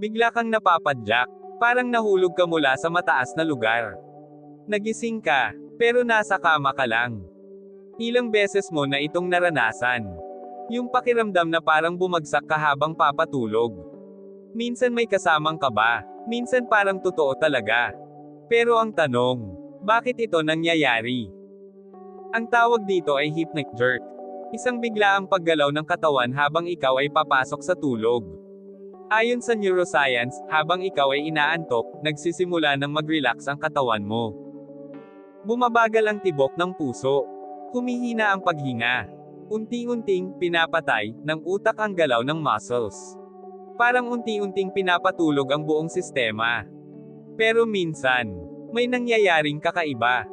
Bigla kang napapadyak, parang nahulog ka mula sa mataas na lugar. Nagising ka, pero nasa kama ka lang. Ilang beses mo na itong naranasan. Yung pakiramdam na parang bumagsak ka habang papatulog. Minsan may kasamang kaba, minsan parang totoo talaga. Pero ang tanong, bakit ito nangyayari? Ang tawag dito ay hypnic jerk. Isang biglaang paggalaw ng katawan habang ikaw ay papasok sa tulog. Ayon sa neuroscience, habang ikaw ay inaantok, nagsisimula ng mag-relax ang katawan mo. Bumabagal ang tibok ng puso. Humihina ang paghinga. Unti-unting pinapatay ng utak ang galaw ng muscles. Parang unti-unting pinapatulog ang buong sistema. Pero minsan, may nangyayaring kakaiba.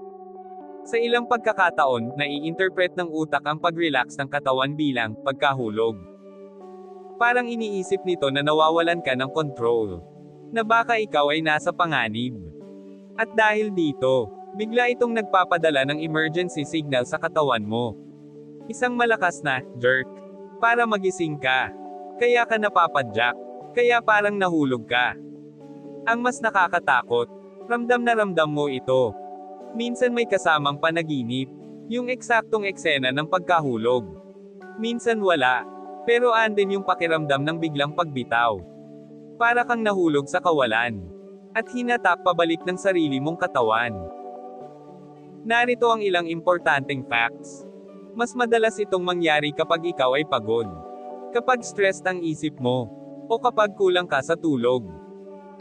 Sa ilang pagkakataon, nai-interpret ng utak ang pag-relax ng katawan bilang pagkahulog. Parang iniisip nito na nawawalan ka ng control. Na baka ikaw ay nasa panganib. At dahil dito, bigla itong nagpapadala ng emergency signal sa katawan mo. Isang malakas na jerk. Para magising ka. Kaya ka napapadyak. Kaya parang nahulog ka. Ang mas nakakatakot, ramdam na ramdam mo ito. Minsan may kasamang panaginip. Yung eksaktong eksena ng pagkahulog. Minsan wala. Pero andin yung pakiramdam ng biglang pagbitaw. Para kang nahulog sa kawalan. At hinatak pabalik ng sarili mong katawan. Narito ang ilang importanteng facts. Mas madalas itong mangyari kapag ikaw ay pagod. Kapag stressed ang isip mo. O kapag kulang ka sa tulog.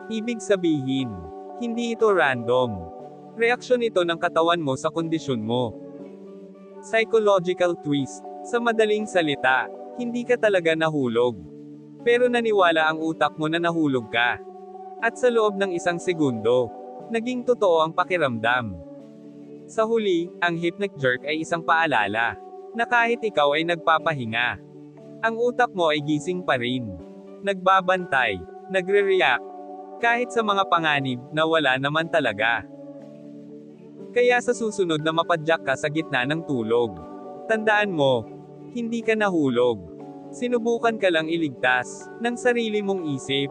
Ibig sabihin, hindi ito random. Reaksyon ito ng katawan mo sa kondisyon mo. Psychological twist. Sa madaling salita, hindi ka talaga nahulog. Pero naniwala ang utak mo na nahulog ka. At sa loob ng isang segundo, naging totoo ang pakiramdam. Sa huli, ang hypnic jerk ay isang paalala, na kahit ikaw ay nagpapahinga, ang utak mo ay gising pa rin. Nagbabantay, nagre-react, kahit sa mga panganib na wala naman talaga. Kaya sa susunod na mapadyak ka sa gitna ng tulog, tandaan mo, hindi ka nahulog. Sinubukan ka lang iligtas ng sarili mong isip.